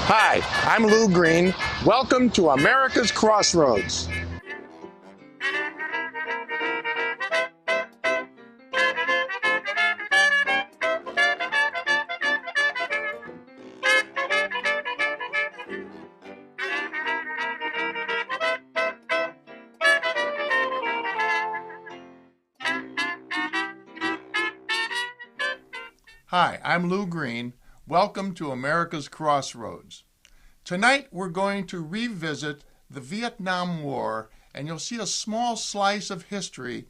Hi, I'm Lou Green. Welcome to America's Crossroads. Hi, I'm Lou Green. Welcome to America's Crossroads. Tonight we're going to revisit the Viet Nam War, and you'll see a small slice of history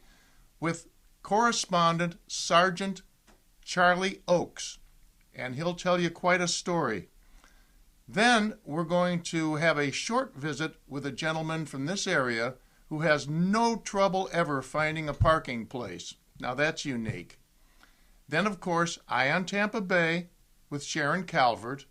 with correspondent Sergeant Charlie Ochs, and he'll tell you quite a story. Then we're going to have a short visit with a gentleman from this area who has no trouble ever finding a parking place. Now that's unique. Then, of course, Eye on Tampa Bay with Sharon Calvert.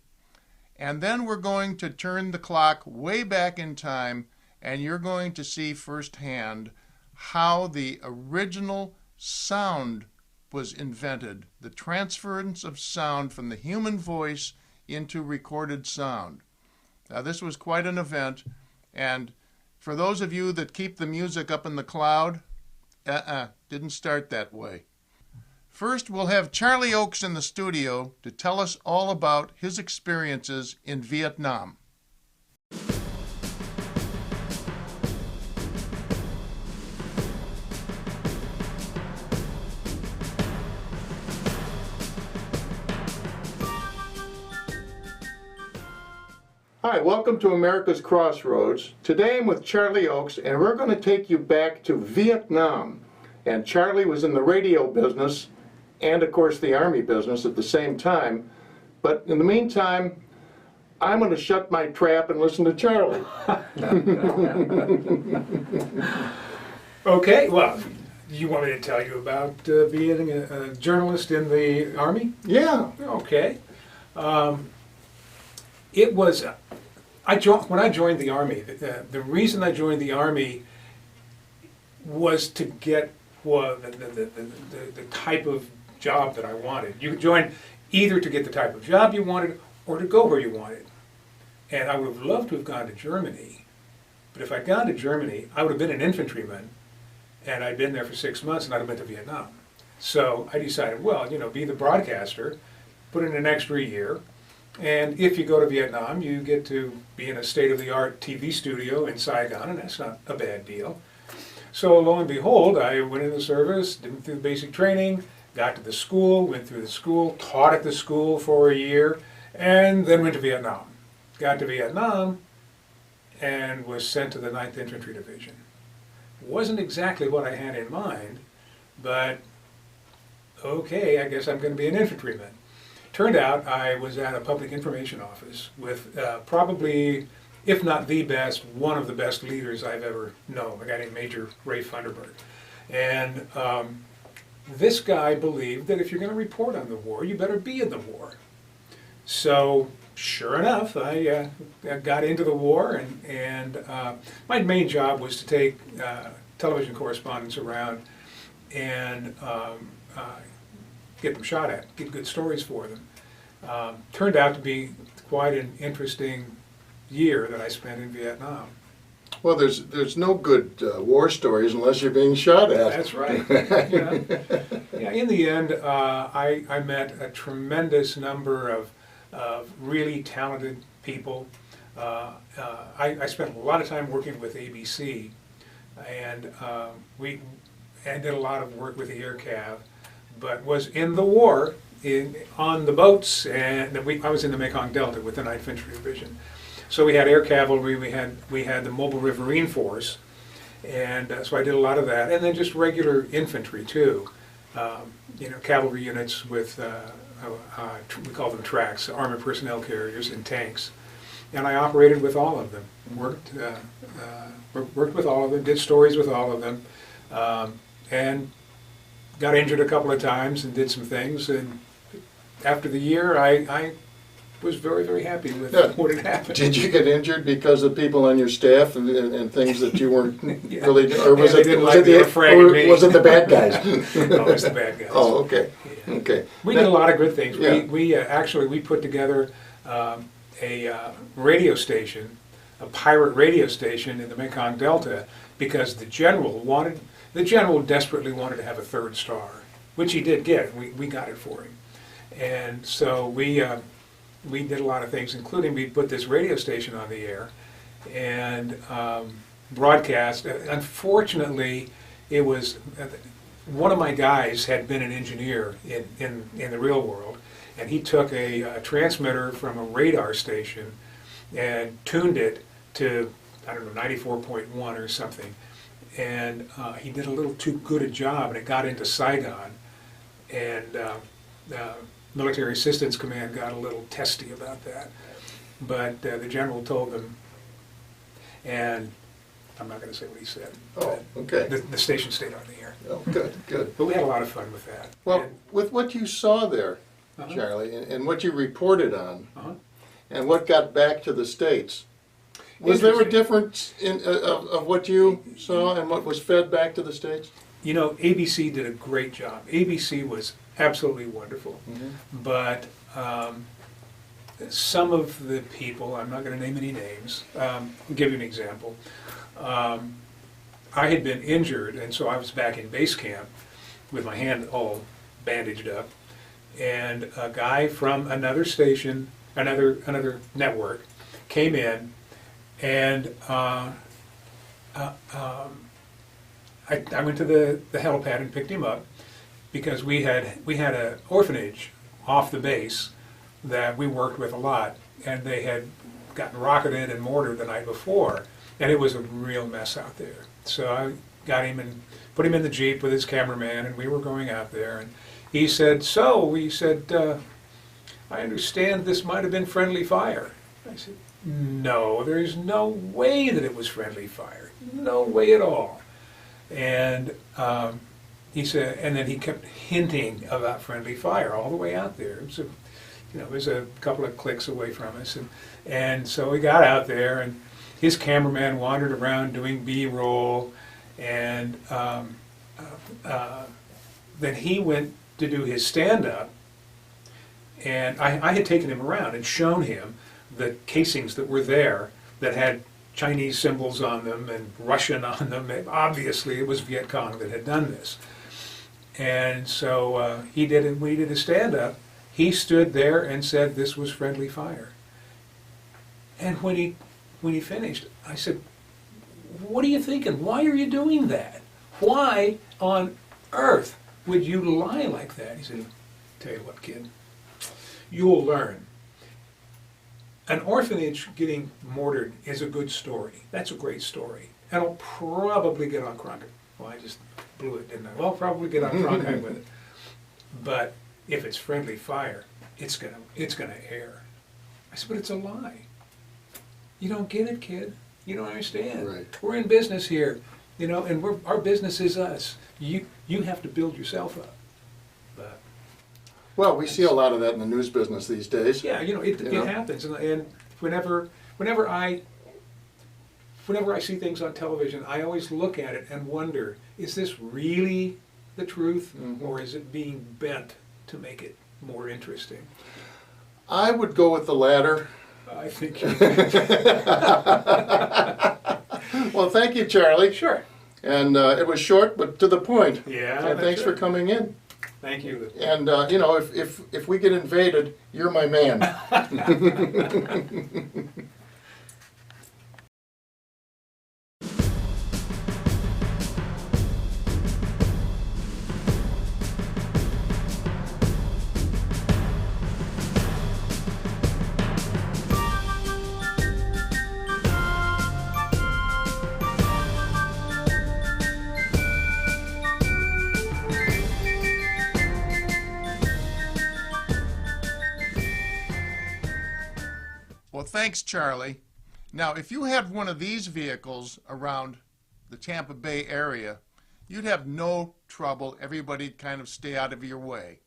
And then we're going to turn the clock way back in time, and you're going to see firsthand how the original sound was invented, the transference of sound from the human voice into recorded sound. Now, this was quite an event, and for those of you that keep the music up in the cloud, didn't start that way. First, we'll have Charlie Ochs in the studio to tell us all about his experiences in Viet Nam. Hi, welcome to America's Crossroads. Today I'm with Charlie Ochs, and we're going to take you back to Viet Nam. And Charlie was in the radio business and, of course, the Army business at the same time. But in the meantime, I'm going to shut my trap and listen to Charlie. Okay, well, you want me to tell you about being a journalist in the Army? Yeah. Okay. It was, when I joined the Army, the reason I joined the Army was to get the type of job that I wanted. You could join either to get the type of job you wanted or to go where you wanted. And I would have loved to have gone to Germany, but if I'd gone to Germany, I would have been an infantryman, and I'd been there for 6 months, and I'd have been to Vietnam. So I decided, well, be the broadcaster, put in an extra year, and if you go to Vietnam, you get to be in a state-of-the-art TV studio in Saigon, and that's not a bad deal. So lo and behold, I went in the service, did through the basic training, got to the school, went through the school, taught at the school for a year, and then went to Vietnam. Got to Vietnam and was sent to the 9th Infantry Division. Wasn't exactly what I had in mind, but okay, I guess I'm going to be an infantryman. Turned out I was at a public information office with probably, if not the best, one of the best leaders I've ever known, a guy named Major Ray Funderburg. And this guy believed that if you're going to report on the war, you better be in the war. So, sure enough, I got into the war, and my main job was to take television correspondents around and get them shot at, get good stories for them. Turned out to be quite an interesting year that I spent in Vietnam. Well, there's no good war stories unless you're being shot at. That's right. Yeah, in the end, I met a tremendous number of really talented people. I spent a lot of time working with ABC, and we did a lot of work with the Air Cav, but was in the war on the boats, and I was in the Mekong Delta with the 9th Infantry Division. So we had air cavalry, we had the Mobile Riverine Force, and so I did a lot of that, and then just regular infantry too. Cavalry units with we call them tracks, armored personnel carriers, and tanks. And I operated with all of them, worked with all of them, did stories with all of them, and got injured a couple of times and did some things. And after the year, I was very, very happy with what had happened. Did you get injured because of people on your staff and things that you weren't really, or was it the bad guys? No, it was the bad guys. Oh, okay. Yeah. Okay. We did a lot of good things. Yeah. We actually put together a radio station, a pirate radio station in the Mekong Delta, because the general desperately wanted to have a third star, which he did get. We got it for him. And so we did a lot of things, including we put this radio station on the air and broadcast. Unfortunately, it was one of my guys had been an engineer in the real world, and he took a transmitter from a radar station and tuned it to, I don't know, 94.1 or something. And he did a little too good a job, and it got into Saigon. And Military Assistance Command got a little testy about that. But the general told them, and I'm not going to say what he said. Oh, okay. The station stayed on the air. Oh, good, good. But we had a lot of fun with that. Well, And, with what you saw there, Charlie, and what you reported on, and what got back to the States, was there a difference of what you saw and what was fed back to the States? you know, ABC did a great job. ABC was absolutely wonderful. But some of the people, I'm not going to name any names, I'll give you an example. I had been injured, and so I was back in base camp with my hand all bandaged up, and a guy from another station, another network, came in, and I went to the helipad and picked him up because we had an orphanage off the base that we worked with a lot, and they had gotten rocketed and mortared the night before, and it was a real mess out there. So I got him and put him in the Jeep with his cameraman, and we were going out there, and he said, I understand this might have been friendly fire. I said, no, there's no way that it was friendly fire. No way at all. And he said, and then he kept hinting about friendly fire all the way out there. It was a couple of clicks away from us, and so we got out there, and his cameraman wandered around doing B-roll, and then he went to do his stand-up, and I had taken him around and shown him the casings that were there that had Chinese symbols on them and Russian on them. Obviously, it was Viet Cong that had done this. And so we did a stand-up. He stood there and said this was friendly fire. And when he finished, I said, what are you thinking? Why are you doing that? Why on earth would you lie like that? He said, tell you what, kid, you'll learn. An orphanage getting mortared is a good story. That's a great story. And I'll probably get on Cronkite. Well, I just blew it, didn't I? Well, I'll probably get on Cronkite with it. But if it's friendly fire, it's gonna air. I said, but it's a lie. You don't get it, kid. You don't understand. Right. We're in business here, and our business is us. You have to build yourself up. But Well, we see a lot of that in the news business these days. yeah, it happens, and whenever I see things on television, I always look at it and wonder: is this really the truth, or is it being bent to make it more interesting? I would go with the latter. I think. Well, thank you, Charlie. Sure. And it was short, but to the point. Yeah. And thanks for coming in. Thank you. And if we get invaded, you're my man. Well, thanks, Charlie. Now, if you had one of these vehicles around the Tampa Bay area, you'd have no trouble. Everybody'd kind of stay out of your way.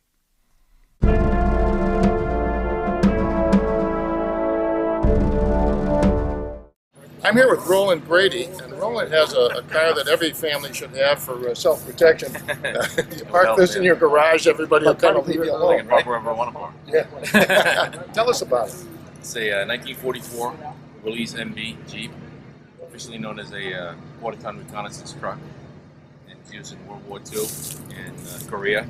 I'm here with Roland Grady, and Roland has a car that every family should have for self-protection. You park this in your garage, everybody will kind of leave you alone. Walk wherever I want to park. Yeah. Tell us about it. It's a 1944 Willys MB Jeep, officially known as a quarter-ton reconnaissance truck. And it's used in World War II, in Korea,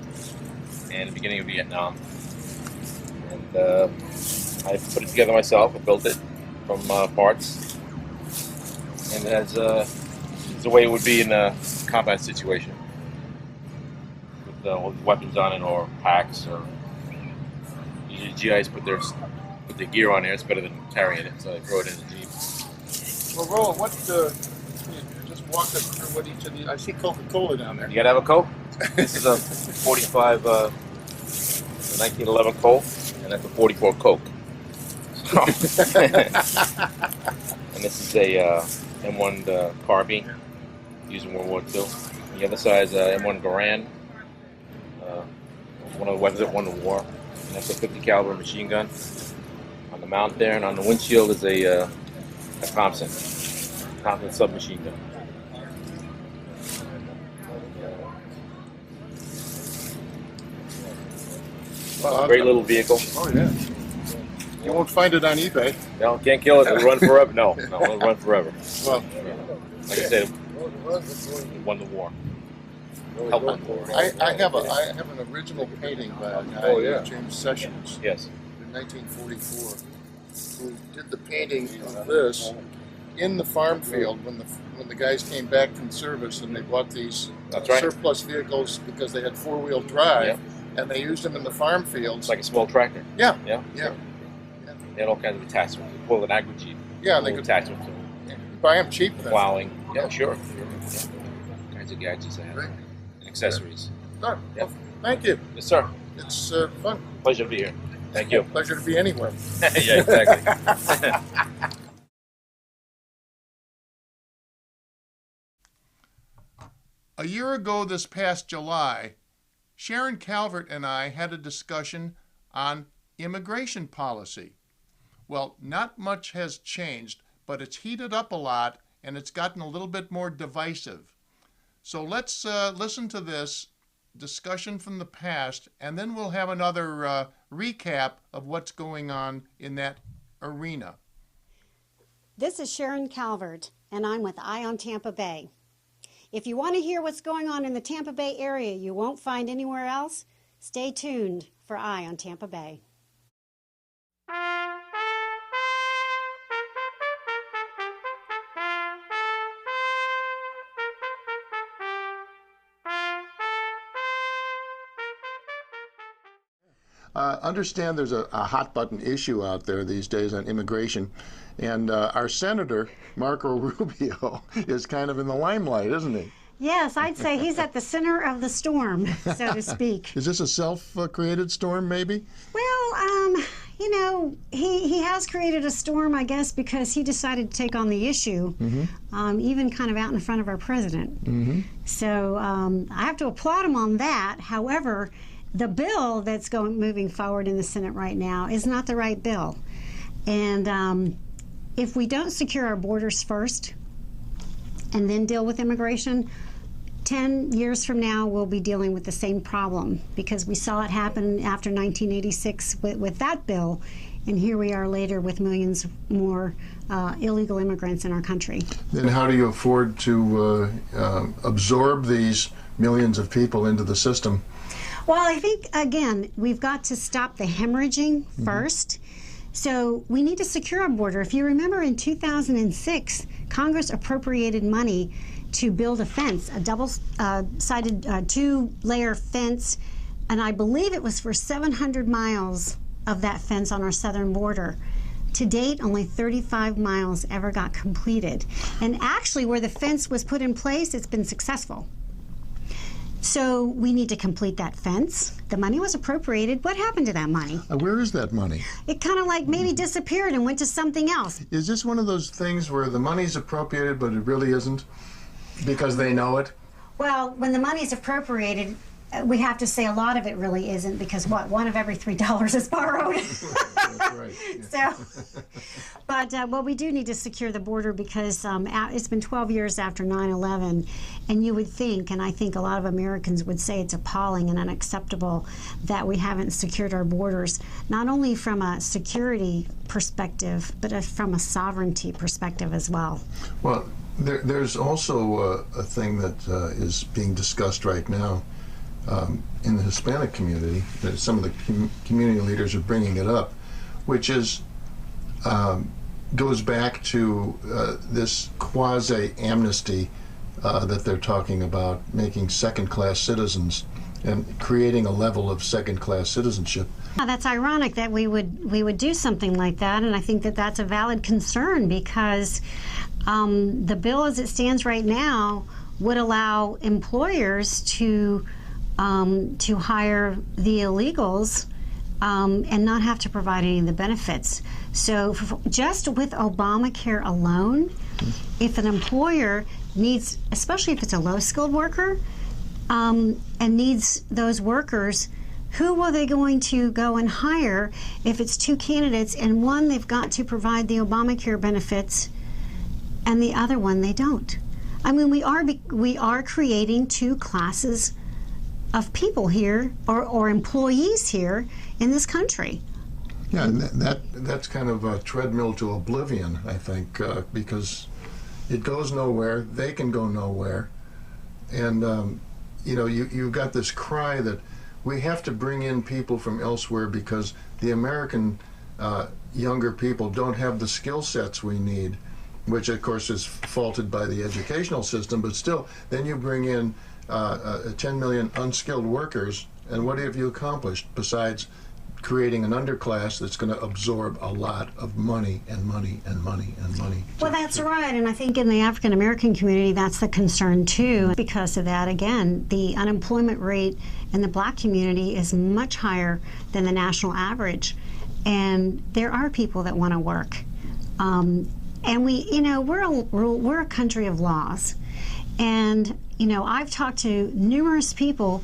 and the beginning of Viet Nam. And I put it together myself. I built it from parts, and it's the way it would be in a combat situation, with weapons on it or packs. Or usually GIs put their gear on there. It's better than carrying it, so I throw it in the Jeep. Well, Roland, what, just walk us through what each of these, I see Coca-Cola down there. You gotta have a Coke. This is a 45 1911 Colt, and that's a 44 Coke. So and this is a M1 carbine used in World War II. The other side is a M1 Garand, one of the weapons that won the war. And that's a 50 caliber machine gun. On the mount there, and on the windshield is a Thompson submachine gun. Well, Great little vehicle. Oh yeah. You won't find it on eBay. No, can't kill it. It'll run forever. No, it'll run forever. Well, like I said, it won the war. Helped win the war. I have an original painting by a guy, James Sessions, Yes. in 1944, who did the painting of this in the farm field when the guys came back from service and they bought these That's right. surplus vehicles because they had four-wheel drive, Yep. and they used them in the farm fields. It's like a small tractor. Yeah. Yeah. Yeah. They had all kinds of attachments. They pulled an agri jeep. Yeah, and they Little could attachments to buy them cheap then. plowing. Yeah, sure. Yeah. All kinds of gadgets they had. Right. And accessories. All right. Yep. Well, thank you. Yes, sir. It's fun. Pleasure to be here. Thank you. Pleasure to be anywhere. Yeah, exactly. A year ago this past July, Sharon Calvert and I had a discussion on immigration policy. Well, not much has changed, but it's heated up a lot and it's gotten a little bit more divisive. So let's listen to this discussion from the past, and then we'll have another recap of what's going on in that arena. This is Sharon Calvert, and I'm with Eye on Tampa Bay. If you want to hear what's going on in the Tampa Bay area you won't find anywhere else, stay tuned for Eye on Tampa Bay. Understand there's a hot button issue out there these days on immigration, and our Senator, Marco Rubio, is kind of in the limelight, isn't he? Yes, I'd say he's at the center of the storm, so to speak. Is this a self-created storm, maybe? Well, you know, he has created a storm, I guess, because he decided to take on the issue, even kind of out in front of our president. So I have to applaud him on that. However, the bill that's moving forward in the Senate right now is not the right bill. And if we don't secure our borders first and then deal with immigration, 10 years from now we'll be dealing with the same problem, because we saw it happen after 1986 with that bill, and here we are later with millions more illegal immigrants in our country. Then how do you afford to absorb these millions of people into the system? Well, I think, again, we've got to stop the hemorrhaging first. So we need to secure our border. If you remember, in 2006, Congress appropriated money to build a fence, a double-sided two-layer fence, and I believe it was for 700 miles of that fence on our southern border. To date, only 35 miles ever got completed. And actually, where the fence was put in place, it's been successful. So we need to complete that fence. The money was appropriated. What happened to that money? Where is that money? It kind of like maybe disappeared and went to something else. Is this one of those things where the money's appropriated but it really isn't because they know it? Well, when the money's appropriated, we have to say a lot of it really isn't, because one of every $3 is borrowed. That's right. Yeah. So, But well, we do need to secure the border because it's been 12 years after 9/11, and you would think, and I think a lot of Americans would say it's appalling and unacceptable that we haven't secured our borders, not only from a security perspective, but from a sovereignty perspective as well. Well, there's also a thing that is being discussed right now in the Hispanic community, that some of the community leaders are bringing it up, which is goes back to this quasi-amnesty that they're talking about, making second-class citizens and creating a level of second-class citizenship. That's ironic that we would do something like that, and I think that that's a valid concern because the bill as it stands right now would allow employers to hire the illegals and not have to provide any of the benefits. So just with Obamacare alone, if an employer needs, especially if it's a low-skilled worker, and needs those workers, who are they going to go and hire if it's two candidates and one they've got to provide the Obamacare benefits and the other one they don't? I mean, we are creating two classes of people here or employees here in this country. Yeah, and that's kind of a treadmill to oblivion, I think, because it goes nowhere. They can go nowhere, and you've got this cry that we have to bring in people from elsewhere because the American younger people don't have the skill sets we need, which of course is faulted by the educational system. But still, then you bring in 10 million unskilled workers, and what have you accomplished besides creating an underclass that's going to absorb a lot of money and money and money and money? Well, that's right, and I think in the African American community that's the concern too. Because of that, again, the unemployment rate in the Black community is much higher than the national average, and there are people that want to work. And we're a country of laws, and I've talked to numerous people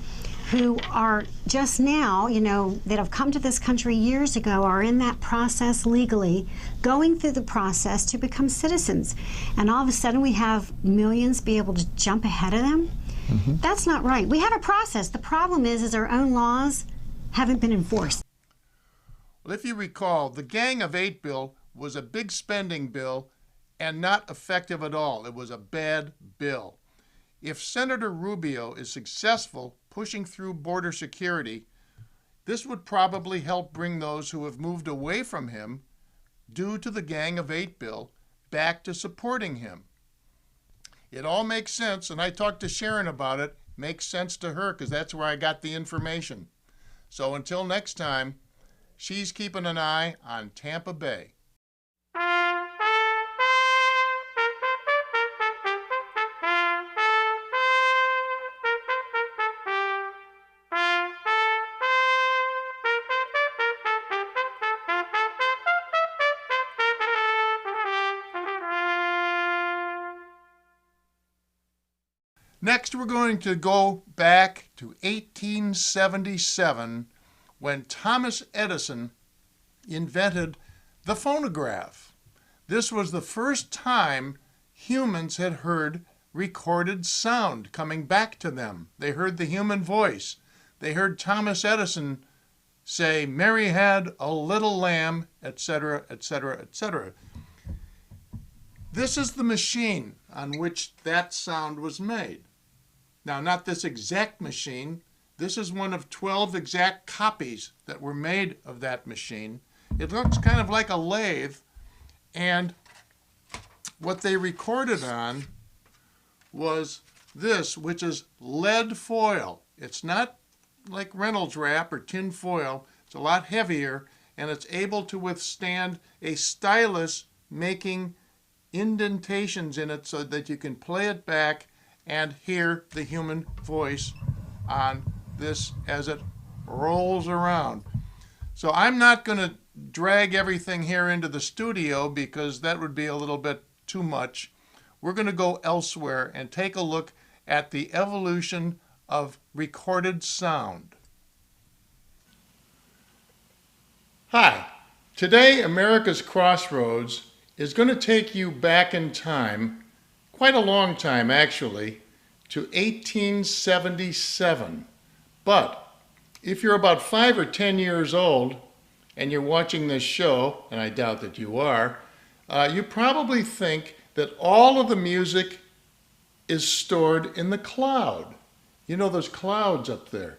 who are just now, that have come to this country years ago, are in that process legally, going through the process to become citizens. And all of a sudden we have millions be able to jump ahead of them. Mm-hmm. That's not right. We have a process. The problem is our own laws haven't been enforced. Well, if you recall, the Gang of Eight bill was a big spending bill and not effective at all. It was a bad bill. If Senator Rubio is successful pushing through border security, this would probably help bring those who have moved away from him due to the Gang of Eight bill back to supporting him. It all makes sense, and I talked to Sharon about it. Makes sense to her because that's where I got the information. So until next time, she's keeping an eye on Tampa Bay. Next, we're going to go back to 1877 when Thomas Edison invented the phonograph. This was the first time humans had heard recorded sound coming back to them. They heard the human voice. They heard Thomas Edison say, "Mary had a little lamb," etc., etc., etc. This is the machine on which that sound was made. Now, not this exact machine. This is one of 12 exact copies that were made of that machine. It looks kind of like a lathe, and what they recorded on was this, which is lead foil. It's not like Reynolds wrap or tin foil. It's a lot heavier, and it's able to withstand a stylus making indentations in it so that you can play it back and hear the human voice on this as it rolls around. So I'm not going to drag everything here into the studio because that would be a little bit too much. We're going to go elsewhere and take a look at the evolution of recorded sound. Hi. Today, America's Crossroads is going to take you back in time, quite a long time actually, to 1877. But if you're about 5 or 10 years old and you're watching this show, and I doubt that you are, you probably think that all of the music is stored in the cloud. You know those clouds up there.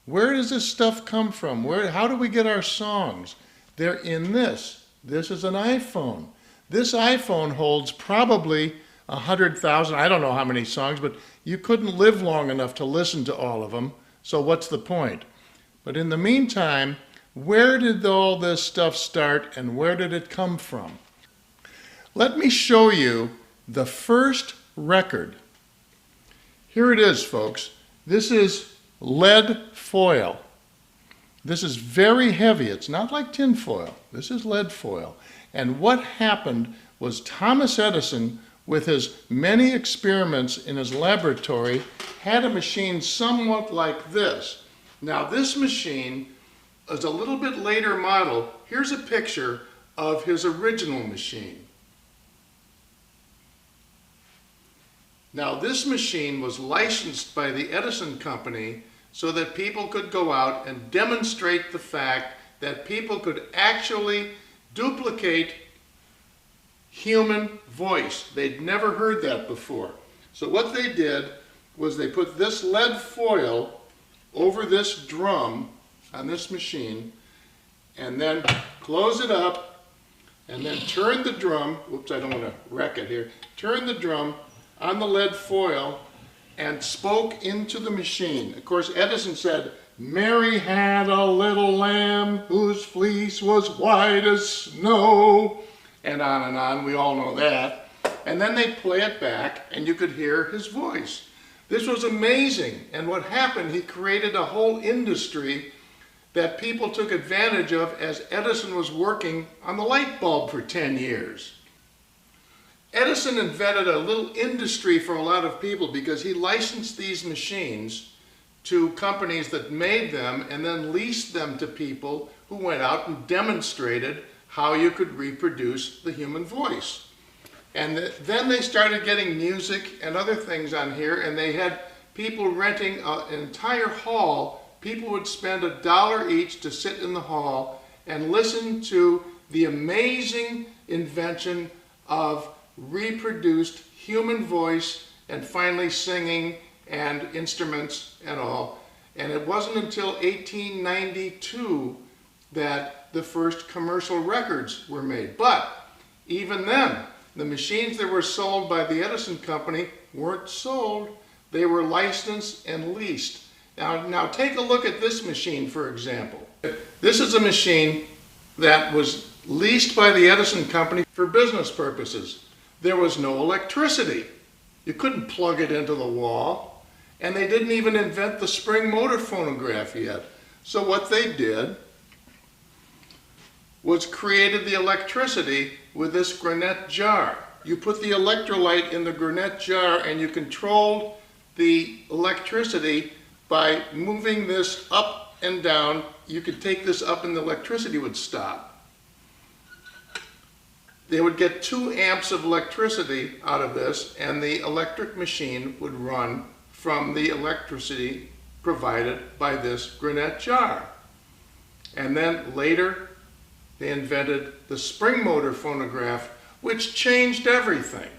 Where does this stuff come from? How do we get our songs? They're in this. This is an iPhone. This iPhone holds probably 100,000, I don't know how many songs, but you couldn't live long enough to listen to all of them, so what's the point? But in the meantime, where did all this stuff start and where did it come from? Let me show you the first record. Here it is, folks. This is lead foil. This is very heavy. It's not like tin foil. This is lead foil. And what happened was Thomas Edison, with his many experiments in his laboratory, had a machine somewhat like this. Now this machine is a little bit later model. Here's a picture of his original machine. Now this machine was licensed by the Edison Company so that people could go out and demonstrate the fact that people could actually duplicate human voice. They'd never heard that before. So what they did was they put this lead foil over this drum on this machine and then close it up and then turn the drum, whoops, I don't want to wreck it here, turn the drum on the lead foil and spoke into the machine. Of course, Edison said, "Mary had a little lamb whose fleece was white as snow," and on, we all know that. And then they play it back and you could hear his voice. This was amazing, and what happened, he created a whole industry that people took advantage of as Edison was working on the light bulb for 10 years. Edison invented a little industry for a lot of people because he licensed these machines to companies that made them and then leased them to people who went out and demonstrated how you could reproduce the human voice. And then they started getting music and other things on here, and they had people renting an entire hall. People would spend $1 each to sit in the hall and listen to the amazing invention of reproduced human voice and finally singing and instruments and all. And it wasn't until 1892 that the first commercial records were made. But even then, the machines that were sold by the Edison Company weren't sold. They were licensed and leased. Now take a look at this machine, for example. This is a machine that was leased by the Edison Company for business purposes. There was no electricity. You couldn't plug it into the wall. And they didn't even invent the spring motor phonograph yet. So what they did was created the electricity with this granite jar. You put the electrolyte in the granite jar and you controlled the electricity by moving this up and down. You could take this up and the electricity would stop. They would get 2 amps of electricity out of this, and the electric machine would run from the electricity provided by this granite jar. And then later, they invented the spring motor phonograph, which changed everything.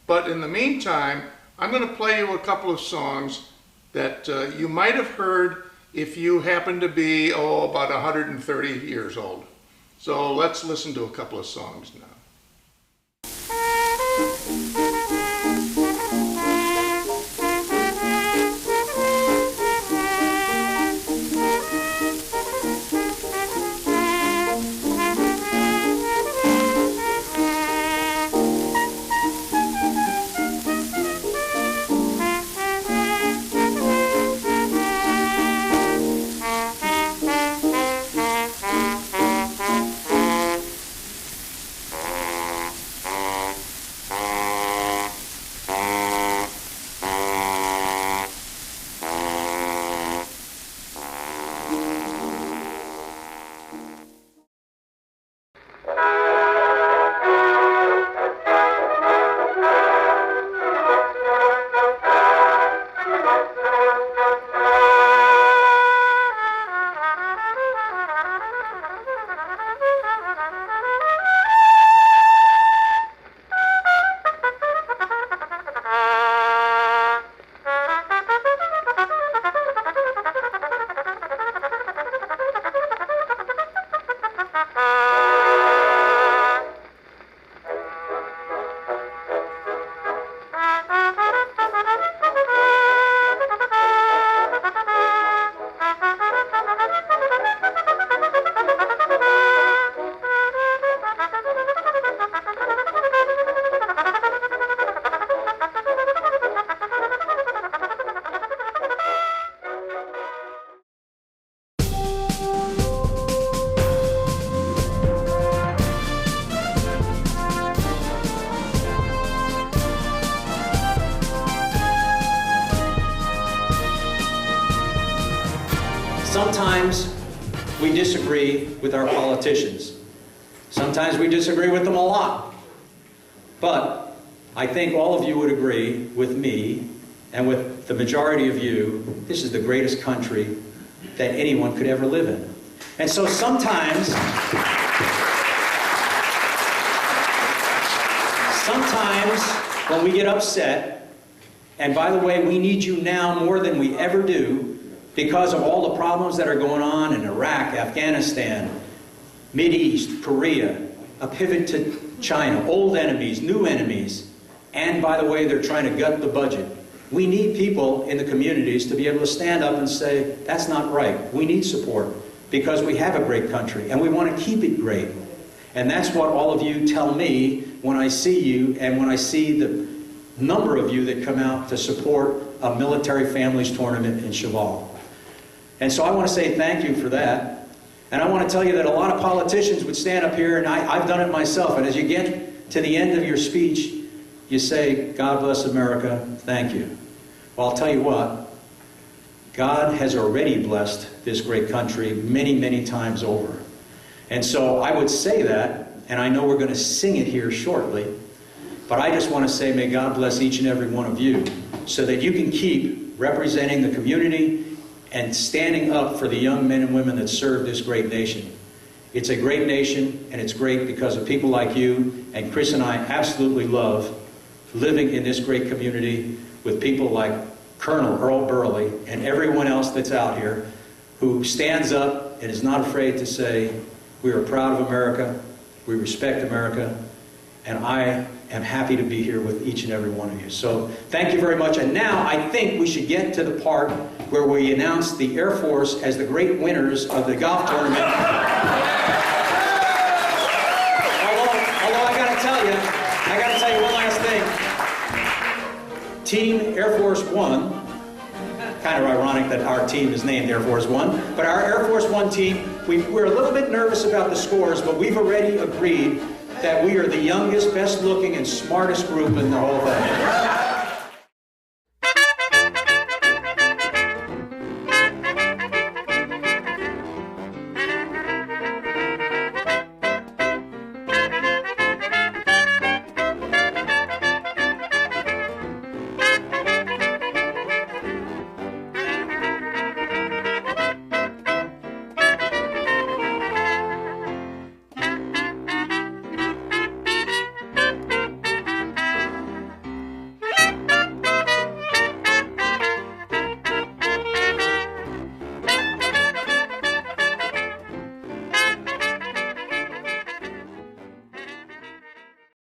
But in the meantime, I'm going to play you a couple of songs that you might have heard if you happen to be, about 130 years old. So let's listen to a couple of songs now. sometimes we disagree with our politicians. Sometimes we disagree with them a lot. But I think all of you would agree with me and with the majority of you, this is the greatest country that anyone could ever live in. And so sometimes when we get upset, and by the way, we need you now more than we ever do because of all the problems that are going on in Iraq, Afghanistan, Mideast, Korea, a pivot to China, old enemies, new enemies, and by the way, they're trying to gut the budget. We need people in the communities to be able to stand up and say, that's not right. We need support because we have a great country and we want to keep it great. And that's what all of you tell me when I see you and when I see the number of you that come out to support a military families tournament in Cheval. And so I want to say thank you for that. And I want to tell you that a lot of politicians would stand up here, and I've done it myself, and as you get to the end of your speech, you say, God bless America, thank you. Well, I'll tell you what, God has already blessed this great country many, many times over. And so I would say that, and I know we're going to sing it here shortly, but I just want to say may God bless each and every one of you so that you can keep representing the community and standing up for the young men and women that serve this great nation. It's a great nation, and it's great because of people like you, and Chris and I absolutely love living in this great community with people like Colonel Earl Burley and everyone else that's out here who stands up and is not afraid to say, we are proud of America, we respect America, and I am happy to be here with each and every one of you. So thank you very much. And now I think we should get to the part where we announce the Air Force as the great winners of the golf tournament. Although I got to tell you one last thing. Team Air Force One, kind of ironic that our team is named Air Force One, but our Air Force One team, we're a little bit nervous about the scores, but we've already agreed that we are the youngest, best looking, and smartest group in the whole thing.